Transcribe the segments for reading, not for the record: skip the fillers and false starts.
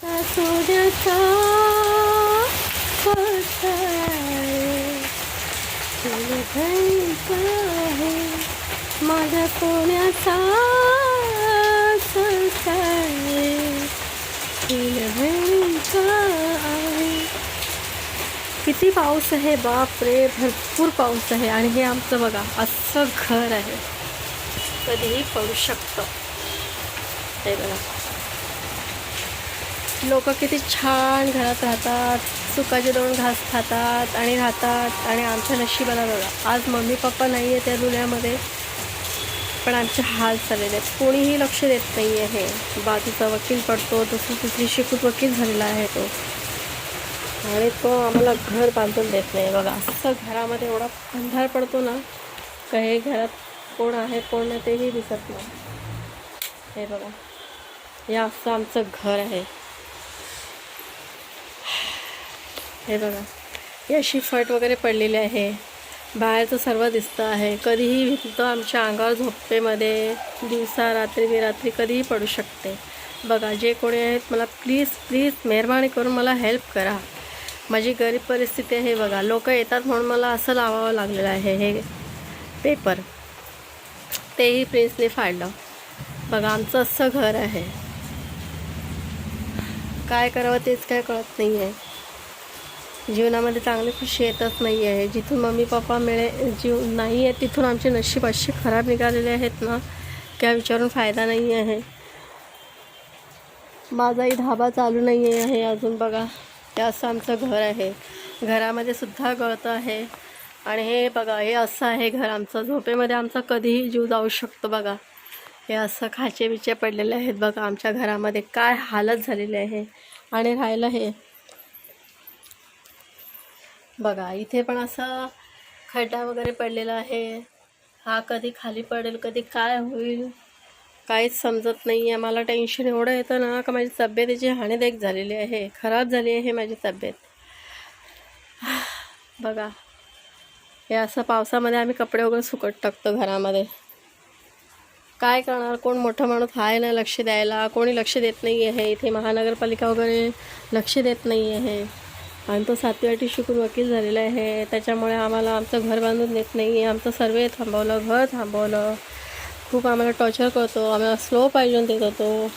सोन्याचा आहे माझ्या सोन्याचा आहे. किती पाऊस आहे बापरे, भरपूर पाऊस आहे. आणि हे आमचं बघा असं घर आहे, कधीही पडू शकतं. हे बघा लोक किती छान घरात राहतात, सुकाचे 2 घास खातात आणि राहतात. आणि आमच्या नशिबाला बघा आज मम्मी पप्पा नाही आहे त्या दुनियामध्ये, पण आमचे हाल चाललेले आहेत. कोणीही लक्ष देत नाही आहे. बाजूचा वकील पडतो, दुसरी शिकूत वकील झालेला आहे तो, आणि तो आम्हाला घर बांधून देत नाही. बघा असं घरामध्ये एवढा अंधार पडतो ना, काही घरात कोण आहे कोण नाही तेही दिसत नाही. हे बघा हे असं आमचं घर आहे. हे बघा ही अशी फट वगैरे पडलेली आहे, बाहेरचं सर्व दिसतं आहे. कधीही भिंत आमच्या अंगावर झोपेमध्ये दिवसा रात्री बेरात्री कधीही पडू शकते. बघा जे कोणी आहेत मला प्लीज प्लीज मेहरबानी करून मला हेल्प करा. माझी गरीब परिस्थिती आहे. बघा लोक येतात म्हणून मला असं लावावं लागलेलं आहे. हे पेपर तेही प्रिन्सने फाडलं. बघा आमचं असं घर आहे, काय करावं तेच काय कळत नाही आहे. जीवनामध्ये चांगली खुशी येतच नाही आहे. जिथून मम्मी पप्पा जीव नाही आहे तिथून आमचे नशीब असे खराब निघालेले आहेत ना, काय विचारून फायदा नाही आहे. माझाही धाबा चालू नाही आहे अजून. बघा हे असं आमचं घर आहे, घरामध्ये सुद्धा गळतं आहे. आणि हे बघा हे असं आहे घर आमचं, झोपेमध्ये आमचा कधीही जीव जाऊ शकतो. बघा हे असं खाचे बिचे पडलेले आहेत. बघा आमच्या घरामध्ये काय हालत झालेली आहे. आणि राहिलं हे बघा इथे पण असं खड्डा वगैरे पडलेला आहे. हा कधी खाली पडेल कधी काय होईल काहीच समजत नाही आहे. मला टेन्शन एवढं येतं ना का माझी तब्येतीची हानीदेक झालेली आहे, खराब झाली आहे माझी तब्येत. बघा हे असं पावसामध्ये आम्ही कपडे वगैरे सुकत टाकतो घरामध्ये. काय करणार, कोण मोठं माणूस आहे ना लक्ष द्यायला, कोणी लक्ष देत नाही आहे. इथे महानगरपालिका वगैरे लक्ष देत नाही आहे. आणि तो 7वी 8वी शिकून वकील झालेला आहे, त्याच्यामुळे आम्हाला आमचं घर बांधून देत नाही आहे. आमचं सर्वे थांबवलं, घर थांबवलं, खूप आम्हाला टॉर्चर करतो. आम्हाला स्लो पाहिजे देत होतो.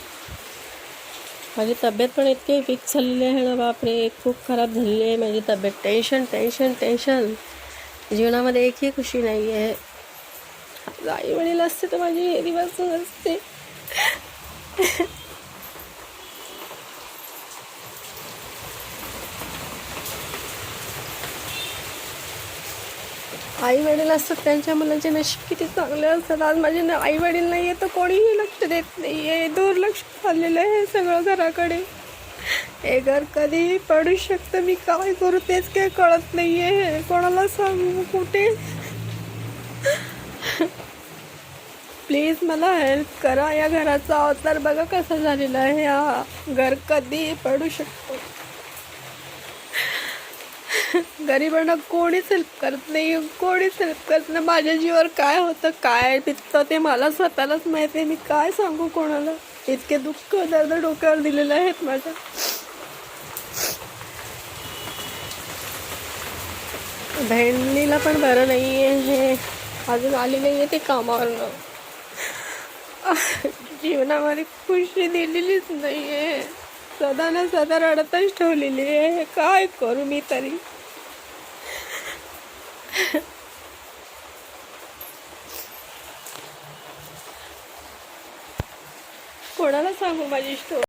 माझी तब्येत पण इतकी वीक झालेली आहे ना बापरे, खूप खराब झालेली आहे माझी तब्येत. टेन्शन टेन्शन टेन्शन, जीवनामध्ये एकही खुशी नाही आहे. आई वडील असते तर माझी हे दिवस नसते. आई वडील असतात त्यांच्या मुलांचे नशीब किती चांगले असतात. आज माझे आई वडील नाही आहे तर कोणीही लक्ष देत नाही आहे. दुर्लक्ष झालेलं आहे सगळं घराकडे. हे घर कधीही पडू शकतं. मी काय करू तेच काही कळत नाही आहे, कोणाला सांगू कुठे. प्लीज मला हेल्प करा. या घराचा अवतार बघा कसा झालेला आहे. हा घर कधीही पडू शकतो. गरिबांना कोणीच हेल्प करत नाही, कोणीच हेल्प करत नाही. माझ्या जीवावर काय होतं काय पिकतं ते मला स्वतःलाच माहिती आहे. मी काय सांगू कोणाला, इतके दुःख दर्द डोक्यावर दिलेले आहेत माझ्या. बहिणीला पण बरं नाही आहे, अजून आली नाही आहे ते कामावरनं. जीवनामध्ये खुशी दिलेलीच नाही आहे, सदा ना सदा रडतच ठेवलेली आहे. काय करू मी तरी. कोणाला सांगू माझी स्टोरी.